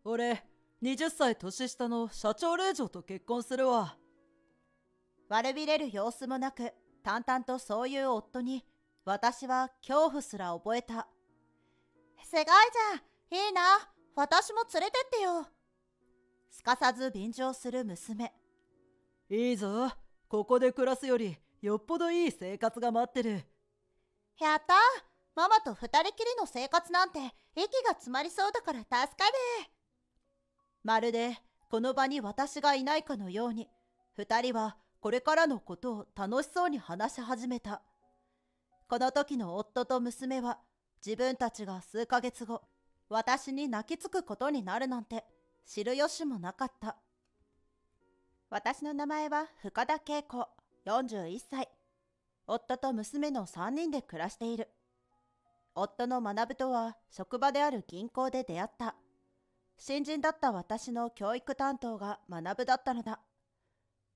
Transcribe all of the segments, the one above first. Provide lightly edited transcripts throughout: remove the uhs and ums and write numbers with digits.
俺、20歳年下の社長令嬢と結婚するわ。悪びれる様子もなく、淡々とそういう夫に、私は恐怖すら覚えた。すごいじゃん、いいな、私も連れてってよ。すかさず便乗する娘。いいぞ、ここで暮らすよりよっぽどいい生活が待ってる。やった、ママと二人きりの生活なんて息が詰まりそうだから助かる。まるでこの場に私がいないかのように、二人はこれからのことを楽しそうに話し始めた。この時の夫と娘は自分たちが数ヶ月後、私に泣きつくことになるなんて知る由もなかった。私の名前は深田恵子、41歳。夫と娘の3人で暮らしている。夫の学とは職場である銀行で出会った。新人だった私の教育担当が学だったのだ。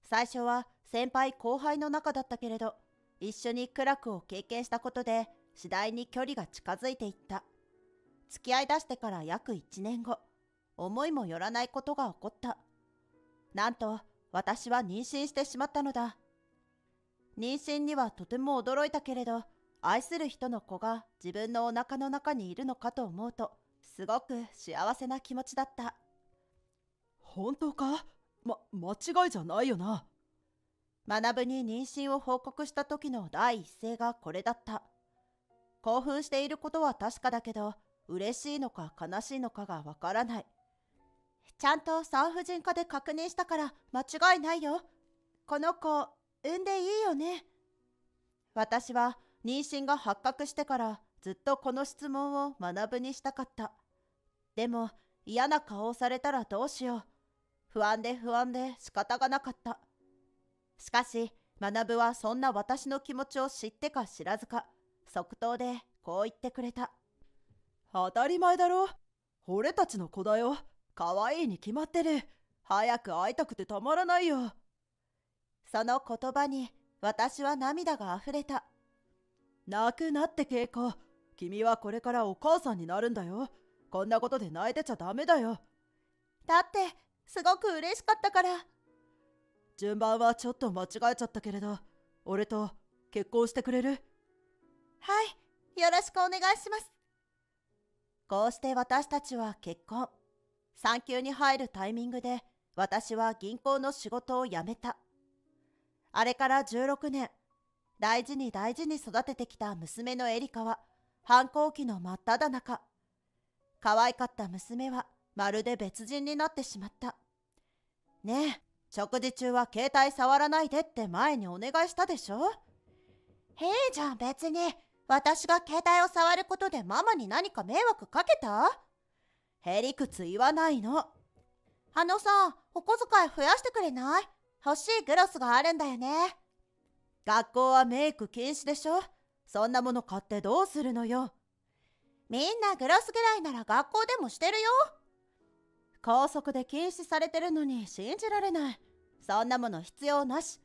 最初は先輩後輩の仲だったけれど、一緒に苦楽を経験したことで次第に距離が近づいていった。付き合いだしてから約1年後、思いもよらないことが起こった。なんと私は妊娠してしまったのだ。妊娠にはとても驚いたけれど、愛する人の子が自分のお腹の中にいるのかと思うと、すごく幸せな気持ちだった。本当か？間違いじゃないよな。学に妊娠を報告した時の第一声がこれだった。興奮していることは確かだけど、嬉しいのか悲しいのかがわからない。ちゃんと産婦人科で確認したから間違いないよ。この子、産んでいいよね。私は妊娠が発覚してからずっとこの質問を学にしたかった。でも嫌な顔をされたらどうしよう。不安で仕方がなかった。しかし学はそんな私の気持ちを知ってか知らずか、即答でこう言ってくれた。当たり前だろ。俺たちの子だよ。可愛いに決まってる。早く会いたくてたまらないよ。その言葉に私は涙があふれた。泣くなって恵子。君はこれからお母さんになるんだよ。こんなことで泣いてちゃダメだよ。だってすごく嬉しかったから。順番はちょっと間違えちゃったけれど、俺と結婚してくれる？はい、よろしくお願いします。こうして私たちは結婚。産休に入るタイミングで私は銀行の仕事を辞めた。あれから16年、大事に育ててきた娘のエリカは反抗期の真っ只中。可愛かった娘はまるで別人になってしまった。ねえ、食事中は携帯触らないでって前にお願いしたでしょ。いいじゃん別に。私が携帯を触ることでママに何か迷惑かけた？へりくつ言わないの。お小遣い増やしてくれない？欲しいグロスがあるんだよね。学校はメイク禁止でしょ。そんなもの買ってどうするのよ。みんなグロスぐらいなら学校でもしてるよ。校則で禁止されてるのに信じられない。そんなもの必要なし。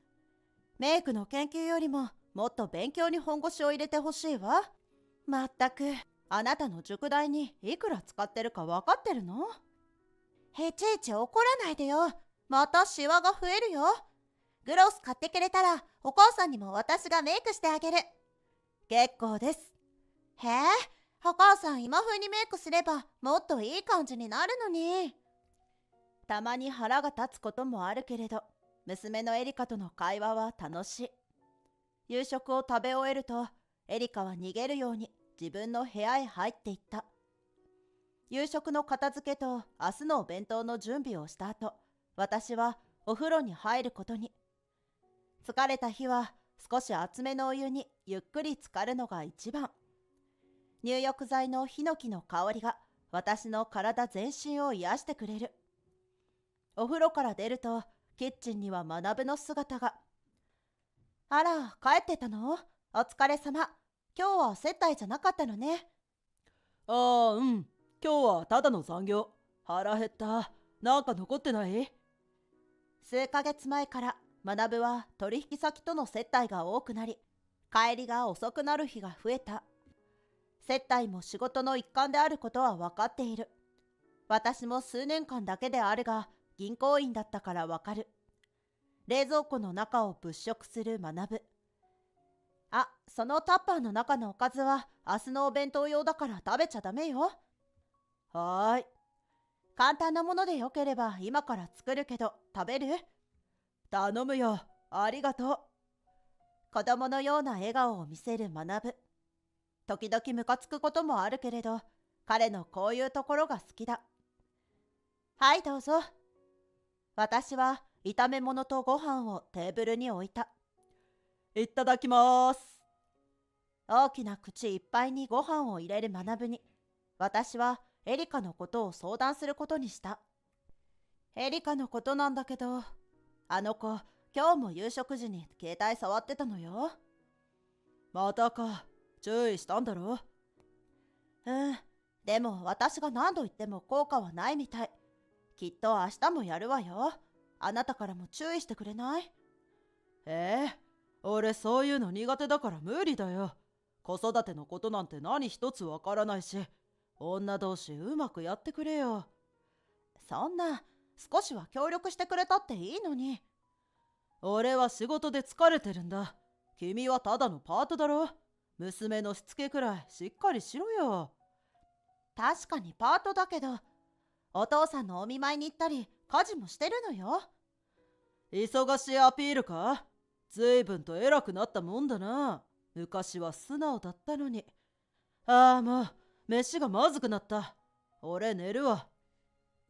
メイクの研究よりももっと勉強に本腰を入れてほしいわ。まったく、あなたの塾代にいくら使ってるか分かってるの？いちいち怒らないでよ。またシワが増えるよ。グロス買ってくれたらお母さんにも私がメイクしてあげる。結構です。へえ、お母さん今風にメイクすればもっといい感じになるのに。たまに腹が立つこともあるけれど、娘のエリカとの会話は楽しい。夕食を食べ終えると、エリカは逃げるように自分の部屋へ入っていった。夕食の片付けと明日のお弁当の準備をした後、私はお風呂に入ることに。疲れた日は少し厚めのお湯にゆっくり浸かるのが一番。入浴剤のヒノキの香りが私の体全身を癒してくれる。お風呂から出るとキッチンには学の姿が。あら、帰ってたの？お疲れ様。今日は接待じゃなかったのね。ああ、うん。今日はただの残業。腹減った。なんか残ってない？数ヶ月前から学は取引先との接待が多くなり、帰りが遅くなる日が増えた。接待も仕事の一環であることは分かっている。私も数年間だけであるが銀行員だったからわかる。冷蔵庫の中を物色する学。あ、そのタッパーの中のおかずは明日のお弁当用だから食べちゃダメよ。はーい。簡単なものでよければ今から作るけど食べる？頼むよ。ありがとう。子供のような笑顔を見せる学。時々ムカつくこともあるけれど、彼のこういうところが好きだ。はい、どうぞ。私は炒め物とご飯をテーブルに置いた。いただきます。大きな口いっぱいにご飯を入れる学に、私はエリカのことを相談することにした。エリカのことなんだけど、あの子、今日も夕食時に携帯触ってたのよ。またか。注意したんだろ？でも私が何度言っても効果はないみたい。きっと明日もやるわよ。あなたからも注意してくれない？俺そういうの苦手だから無理だよ。子育てのことなんて何一つわからないし、女同士うまくやってくれよ。そんな、少しは協力してくれたっていいのに。俺は仕事で疲れてるんだ。君はただのパートだろ。娘のしつけくらいしっかりしろよ。確かにパートだけど、お父さんのお見舞いに行ったり家事もしてるのよ。忙しいアピールか？ずいぶんと偉くなったもんだな。昔は素直だったのに。ああ、もう飯がまずくなった。俺寝るわ。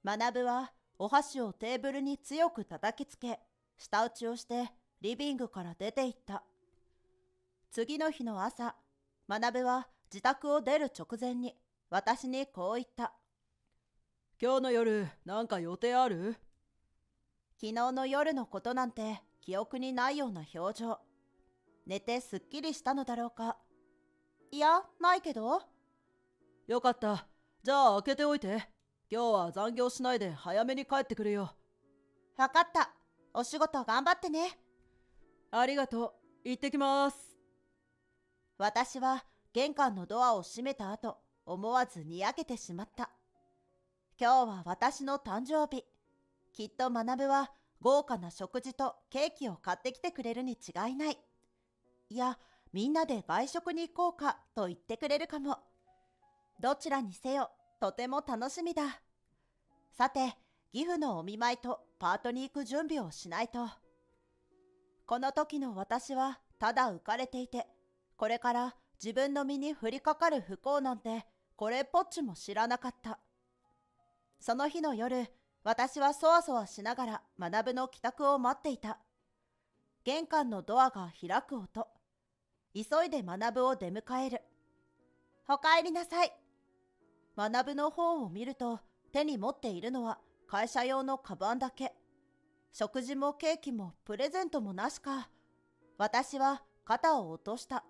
学はお箸をテーブルに強く叩きつけ、舌打ちをしてリビングから出て行った。次の日の朝、学は自宅を出る直前に私にこう言った。今日の夜なんか予定ある？昨日の夜のことなんて記憶にないような表情。寝てすっきりしたのだろうか。いや、ないけど。よかった。じゃあ開けておいて。今日は残業しないで早めに帰ってくるよ。わかった。お仕事頑張ってね。ありがとう。行ってきます。私は玄関のドアを閉めた後、思わずにやけてしまった。今日は私の誕生日。きっと学は豪華な食事とケーキを買ってきてくれるに違いない。いや、みんなで外食に行こうかと言ってくれるかも。どちらにせよ、とても楽しみだ。さて、義父のお見舞いとパートに行く準備をしないと。この時の私はただ浮かれていて、これから自分の身に降りかかる不幸なんてこれっぽっちも知らなかった。その日の夜、私はそわそわしながら学の帰宅を待っていた。玄関のドアが開く音。急いで学を出迎える。おかえりなさい。学の方を見ると手に持っているのは会社用のカバンだけ。食事もケーキもプレゼントもなしか。私は肩を落とした。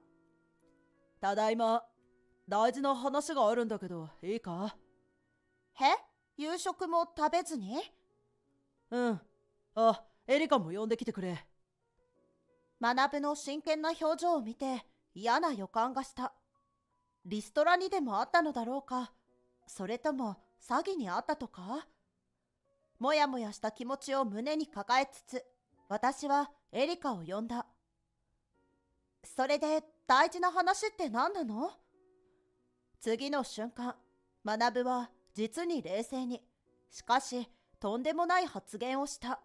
ただいま。大事な話があるんだけどいいか？夕食も食べずに？うん。あ、エリカも呼んできてくれ。学の真剣な表情を見て嫌な予感がした。リストラにでもあったのだろうか、それとも詐欺にあったとか。もやもやした気持ちを胸に抱えつつ、私はエリカを呼んだ。それで大事な話って何なの？次の瞬間、学は実に冷静に、しかしとんでもない発言をした。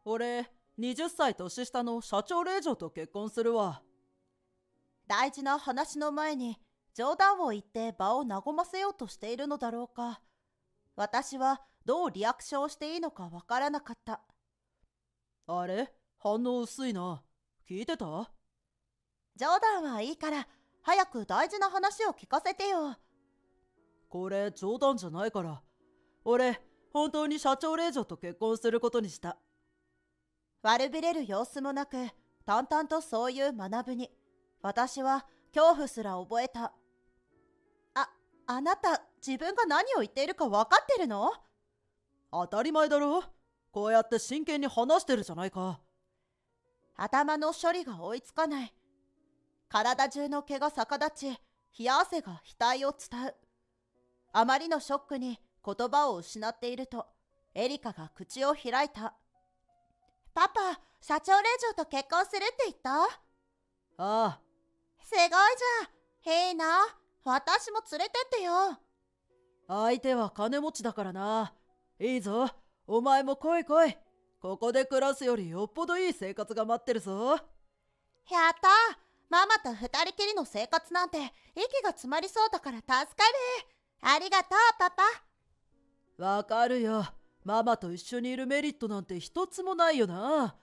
俺、20歳年下の社長令嬢と結婚するわ。大事な話の前に冗談を言って場を和ませようとしているのだろうか。私はどうリアクションしていいのかわからなかった。あれ？反応薄いな。聞いてた？冗談はいいから早く大事な話を聞かせてよ。これ冗談じゃないから。俺、本当に社長令嬢と結婚することにした。悪びれる様子もなく、淡々とそういう学に、私は恐怖すら覚えた。あなた、自分が何を言っているか分かってるの？当たり前だろ。こうやって真剣に話してるじゃないか。頭の処理が追いつかない。体中の毛が逆立ち、冷や汗が額を伝う。あまりのショックに言葉を失っていると、エリカが口を開いた。パパ、社長令嬢と結婚するって言った？ああ。すごいじゃん。いいな。私も連れてってよ。相手は金持ちだからな。いいぞ、お前も来い来い。ここで暮らすよりよっぽどいい生活が待ってるぞ。やったー。ママと二人きりの生活なんて息が詰まりそうだから助かる。ありがとう、パパ。わかるよ。ママと一緒にいるメリットなんて一つもないよな。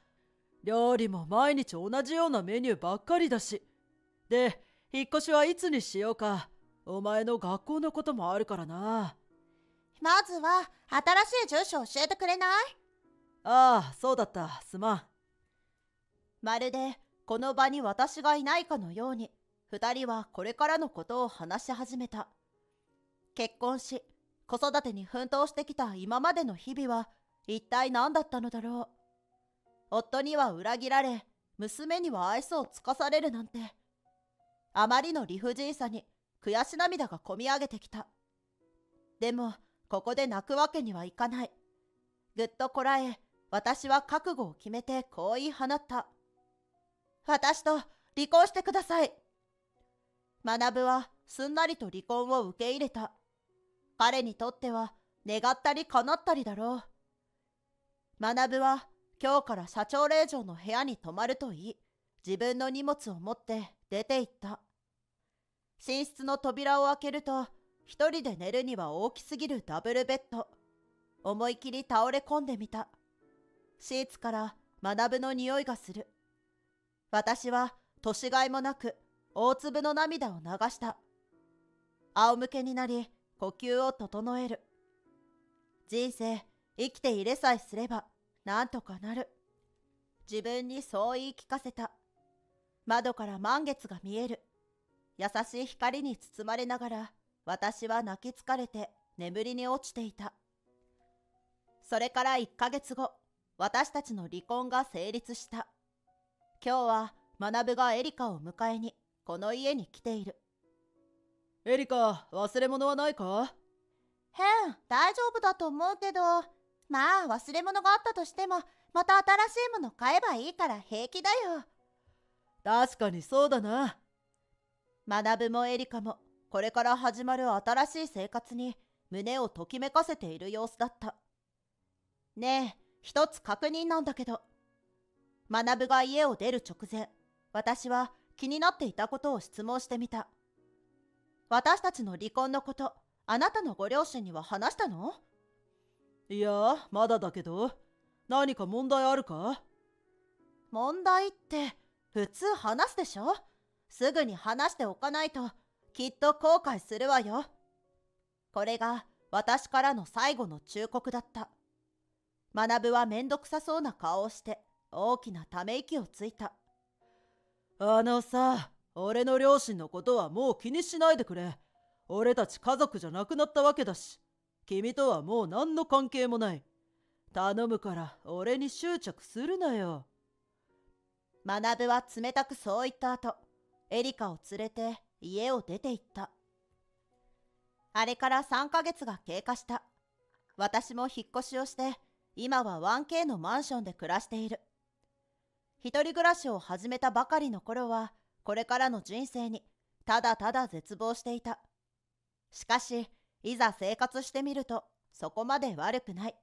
料理も毎日同じようなメニューばっかりだし。で、引っ越しはいつにしようか。お前の学校のこともあるからな。まずは新しい住所教えてくれない？ああ、そうだった。すまん。まるでこの場に私がいないかのように、二人はこれからのことを話し始めた。結婚し、子育てに奮闘してきた今までの日々は一体何だったのだろう。夫には裏切られ、娘には愛想をつかされるなんて。あまりの理不尽さに悔し涙がこみ上げてきた。でも、ここで泣くわけにはいかない。ぐっとこらえ、私は覚悟を決めてこう言い放った。私と離婚してください。学はすんなりと離婚を受け入れた。彼にとっては願ったり叶ったりだろう。学は今日から社長令嬢の部屋に泊まると言い、自分の荷物を持って出て行った。寝室の扉を開けると、一人で寝るには大きすぎるダブルベッド。思い切り倒れ込んでみた。シーツから学の匂いがする。私は年がいもなく大粒の涙を流した。仰向けになり呼吸を整える。人生生きていれさえすればなんとかなる。自分にそう言い聞かせた。窓から満月が見える。優しい光に包まれながら私は泣き疲れて眠りに落ちていた。それから1ヶ月後、私たちの離婚が成立した。今日は学がエリカを迎えにこの家に来ている。エリカ、忘れ物はないか？大丈夫だと思うけど、まあ忘れ物があったとしても、また新しいもの買えばいいから平気だよ。確かにそうだな。学もエリカもこれから始まる新しい生活に胸をときめかせている様子だった。ねえ、一つ確認なんだけど。学が家を出る直前、私は気になっていたことを質問してみた。私たちの離婚のこと、あなたのご両親には話したの？いや、まだだけど。何か問題あるか？問題って普通話すでしょ？すぐに話しておかないときっと後悔するわよ。これが私からの最後の忠告だった。学はめんどくさそうな顔をして大きなため息をついた。さ、俺の両親のことはもう気にしないでくれ。俺たち家族じゃなくなったわけだし、君とはもう何の関係もない。頼むから俺に執着するなよ。学は冷たくそう言った後、エリカを連れて家を出て行った。あれから3ヶ月が経過した。私も引っ越しをして、今は 1K のマンションで暮らしている。一人暮らしを始めたばかりの頃は、これからの人生にただただ絶望していた。しかし、いざ生活してみると、そこまで悪くない。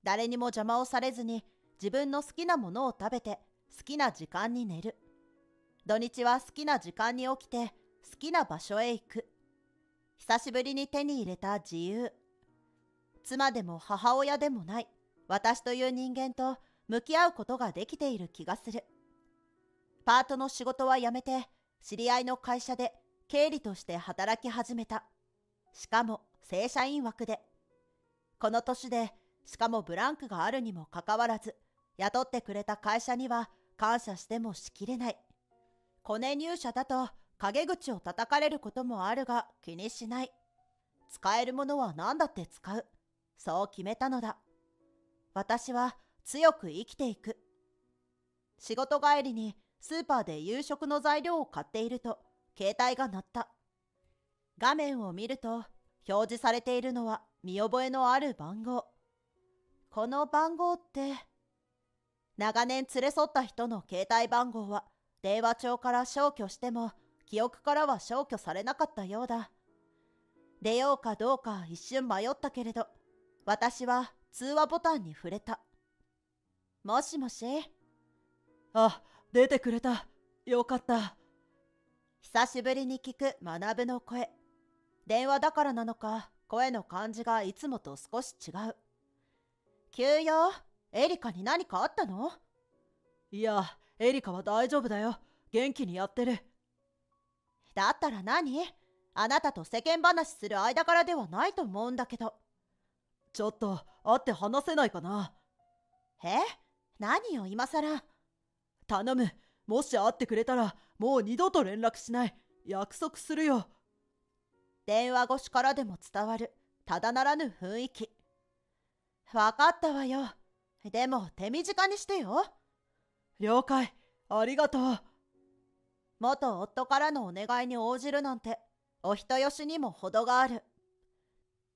誰にも邪魔をされずに、自分の好きなものを食べて、好きな時間に寝る。土日は好きな時間に起きて、好きな場所へ行く。久しぶりに手に入れた自由。妻でも母親でもない私という人間と向き合うことができている気がする。パートの仕事は辞めて、知り合いの会社で経理として働き始めた。しかも正社員枠で。この年で、しかもブランクがあるにもかかわらず、雇ってくれた会社には感謝してもしきれない。コネ入社だと陰口を叩かれることもあるが気にしない。使えるものは何だって使う。そう決めたのだ。私は強く生きていく。仕事帰りにスーパーで夕食の材料を買っていると携帯が鳴った。画面を見ると表示されているのは見覚えのある番号。この番号って、長年連れ添った人の携帯番号は電話帳から消去しても記憶からは消去されなかったようだ。出ようかどうか一瞬迷ったけれど、私は通話ボタンに触れた。もしもし。あ、出てくれた。よかった。久しぶりに聞く学の声。電話だからなのか、声の感じがいつもと少し違う。急よ。エリカに何かあったの？いや、エリカは大丈夫だよ。元気にやってる。だったら何？あなたと世間話する間柄ではないと思うんだけど。ちょっと会って話せないかな。何よ今さら。頼む。もし会ってくれたらもう二度と連絡しない。約束するよ。電話越しからでも伝わるただならぬ雰囲気。わかったわよ。でも手短にしてよ。了解。ありがとう。元夫からのお願いに応じるなんてお人よしにも程がある。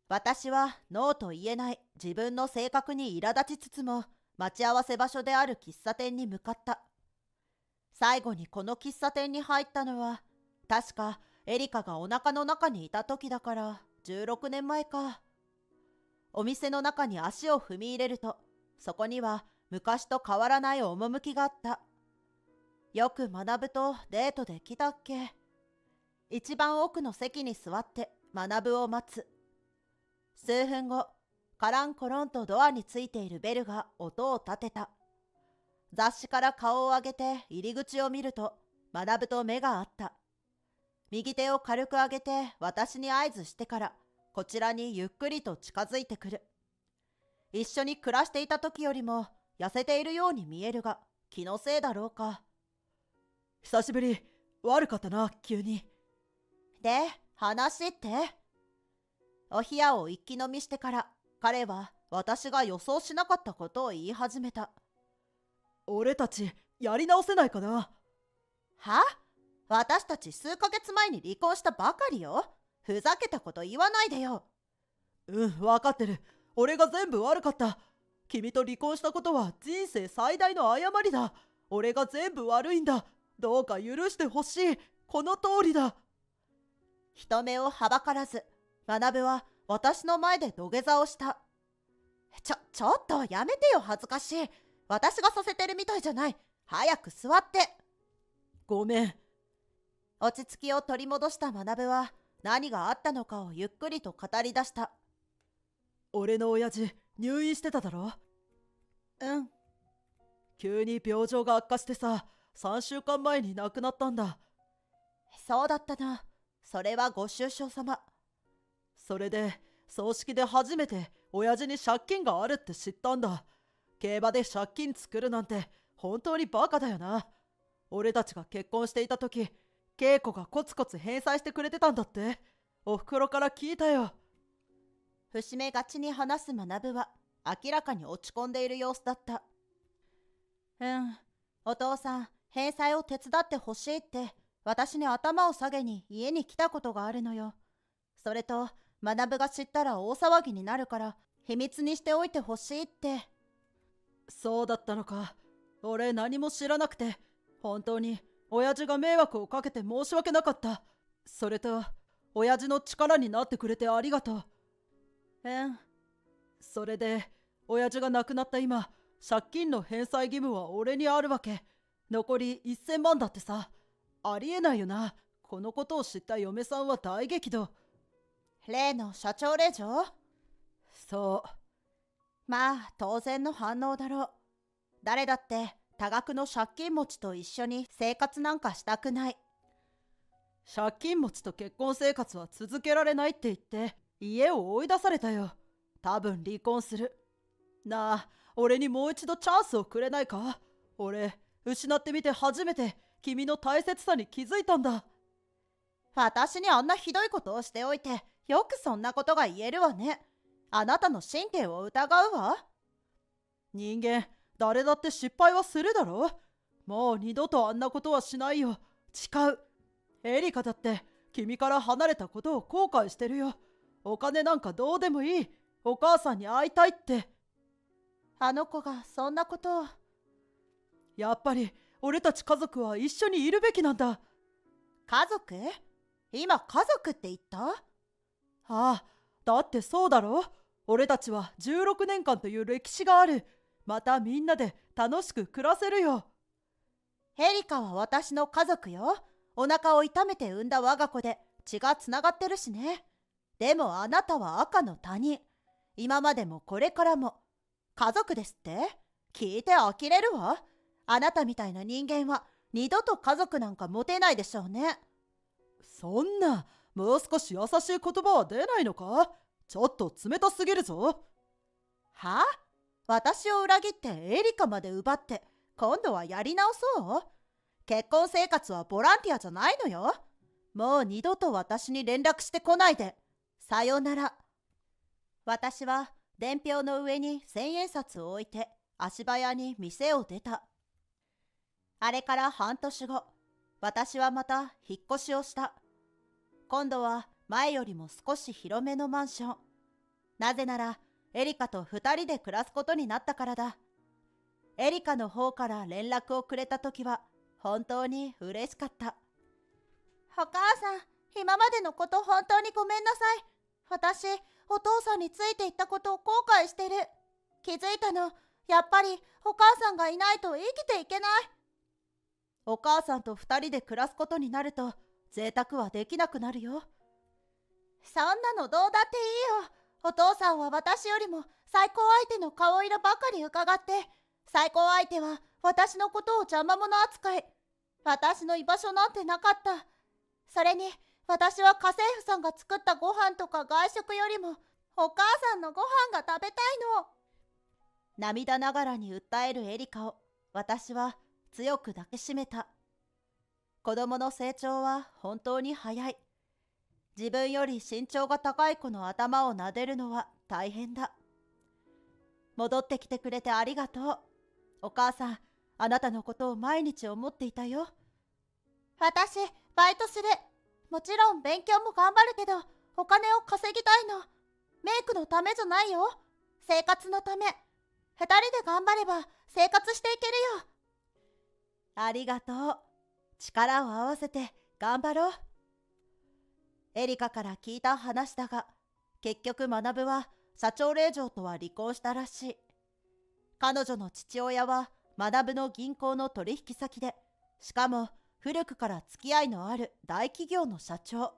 私はノーと言えない自分の性格に苛立ちつつも待ち合わせ場所である喫茶店に向かった。最後にこの喫茶店に入ったのは確かエリカがお腹の中にいた時だから16年前か。お店の中に足を踏み入れるとそこには昔と変わらない趣があった。よく学とデートで来たっけ。一番奥の席に座って学を待つ。数分後、カランコロンとドアについているベルが音を立てた。雑誌から顔を上げて入り口を見ると学と目が合った。右手を軽く上げて私に合図してからこちらにゆっくりと近づいてくる。一緒に暮らしていた時よりも痩せているように見えるが気のせいだろうか。久しぶり。悪かったな、急に。で、話って？お冷やを一気飲みしてから彼は私が予想しなかったことを言い始めた。俺たちやり直せないかな。は？私たち数ヶ月前に離婚したばかりよ。ふざけたこと言わないでよ。分かってる。俺が全部悪かった。君と離婚したことは人生最大の誤りだ。俺が全部悪いんだ。どうか許してほしい。この通りだ。人目をはばからず、学は私の前で土下座をした。ちょっとやめてよ、恥ずかしい。私がさせてるみたいじゃない。早く座って。ごめん。落ち着きを取り戻した学は何があったのかをゆっくりと語り出した。俺の親父入院してただろ。うん。急に病状が悪化してさ、3週間前に亡くなったんだ。そうだったな。それはご愁傷様。それで葬式で初めて親父に借金があるって知ったんだ。競馬で借金作るなんて本当にバカだよな。俺たちが結婚していた時、恵子がコツコツ返済してくれてたんだって。おふくろから聞いたよ。節目がちに話す学は明らかに落ち込んでいる様子だった。お父さん、返済を手伝ってほしいって私に頭を下げに家に来たことがあるのよ。それと学が知ったら大騒ぎになるから秘密にしておいてほしいって。そうだったのか。俺何も知らなくて本当に親父が迷惑をかけて申し訳なかった。それと親父の力になってくれてありがとう。それで親父が亡くなった今、借金の返済義務は俺にあるわけ。残り1000万だってさ。ありえないよな。このことを知った嫁さんは大激怒。例の社長令嬢？そう。まあ当然の反応だろう。誰だって多額の借金持ちと一緒に生活なんかしたくない。借金持ちと結婚生活は続けられないって言って家を追い出されたよ。多分離婚する。なあ、俺にもう一度チャンスをくれないか？俺失ってみて初めて君の大切さに気づいたんだ。私にあんなひどいことをしておいてよくそんなことが言えるわね。あなたの神経を疑うわ。人間誰だって失敗はするだろう。もう二度とあんなことはしないよ。誓う。エリカだって君から離れたことを後悔してるよ。お金なんかどうでもいい。お母さんに会いたいって。あの子がそんなことを。やっぱり俺たち家族は一緒にいるべきなんだ。家族？今家族って言った？ああ、だってそうだろ。俺たちは16年間という歴史がある。またみんなで楽しく暮らせるよ。エリカは私の家族よ。お腹を痛めて産んだ我が子で血がつながってるしね。でもあなたは赤の他人。今までもこれからも。家族ですって？聞いて呆れるわ。あなたみたいな人間は二度と家族なんか持てないでしょうね。そんな、もう少し優しい言葉は出ないのか？ちょっと冷たすぎるぞ。は？私を裏切ってエリカまで奪って今度はやり直そう？結婚生活はボランティアじゃないのよ。もう二度と私に連絡してこないで。さよなら。私は伝票の上に千円札を置いて足早に店を出た。あれから半年後、私はまた引っ越しをした。今度は前よりも少し広めのマンション。なぜならエリカと2人で暮らすことになったからだ。エリカの方から連絡をくれたときは本当に嬉しかった。お母さん、今までのこと本当にごめんなさい。私、お父さんについていったことを後悔してる。気づいたの、やっぱりお母さんがいないと生きていけない。お母さんと2人で暮らすことになると贅沢はできなくなるよ。そんなのどうだっていいよ。お父さんは私よりも再婚相手の顔色ばかり伺って、再婚相手は私のことを邪魔者扱い。私の居場所なんてなかった。それに私は家政婦さんが作ったご飯とか外食よりもお母さんのご飯が食べたいの。涙ながらに訴えるエリカを私は強く抱きしめた。子供の成長は本当に早い。自分より身長が高い子の頭を撫でるのは大変だ。戻ってきてくれてありがとう。お母さん、あなたのことを毎日思っていたよ。私、バイトする。もちろん勉強も頑張るけど、お金を稼ぎたいの。メイクのためじゃないよ。生活のため。2人で頑張れば生活していけるよ。ありがとう。力を合わせて頑張ろう。エリカから聞いた話だが、結局学は社長令嬢とは離婚したらしい。彼女の父親は学の銀行の取引先で、しかも古くから付き合いのある大企業の社長。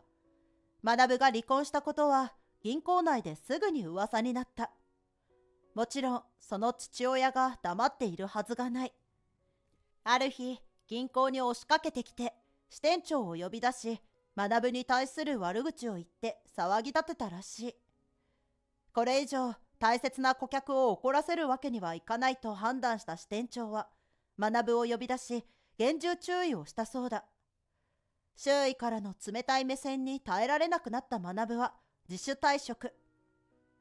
学が離婚したことは銀行内ですぐに噂になった。もちろんその父親が黙っているはずがない。ある日、銀行に押しかけてきて支店長を呼び出し、学に対する悪口を言って騒ぎ立てたらしい。これ以上大切な顧客を怒らせるわけにはいかないと判断した支店長は学を呼び出し厳重注意をしたそうだ。周囲からの冷たい目線に耐えられなくなった学は自主退職。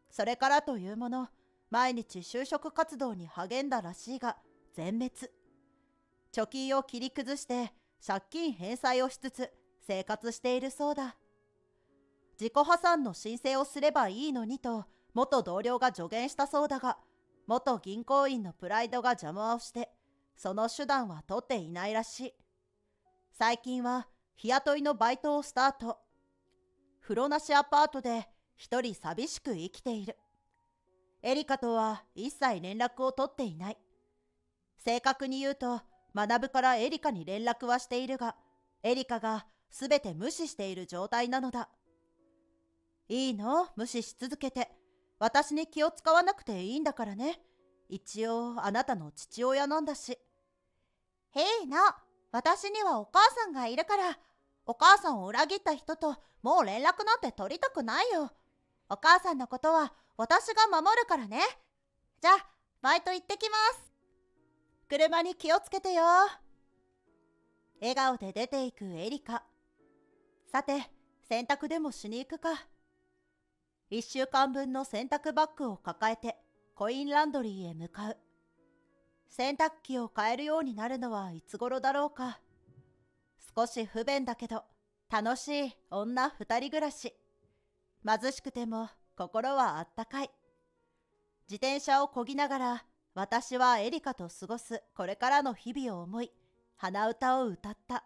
それからというもの、毎日就職活動に励んだらしいが全滅。貯金を切り崩して借金返済をしつつ生活しているそうだ。自己破産の申請をすればいいのにと元同僚が助言したそうだが、元銀行員のプライドが邪魔をしてその手段は取っていないらしい。最近は日雇いのバイトをスタート。風呂なしアパートで一人寂しく生きている。エリカとは一切連絡を取っていない。正確に言うと学からエリカに連絡はしているが、エリカがすべて無視している状態なのだ。いいの？無視し続けて。私に気を使わなくていいんだからね。一応あなたの父親なんだし。いいの。私にはお母さんがいるから。お母さんを裏切った人ともう連絡なんて取りたくないよ。お母さんのことは私が守るからね。じゃあバイト行ってきます。車に気をつけてよ。笑顔で出ていくエリカ。さて、洗濯でもしに行くか。1週間分の洗濯バッグを抱えてコインランドリーへ向かう。洗濯機を買えるようになるのはいつ頃だろうか。少し不便だけど楽しい女2人暮らし。貧しくても心はあったかい。自転車を漕ぎながら私はエリカと過ごすこれからの日々を思い、鼻歌を歌った。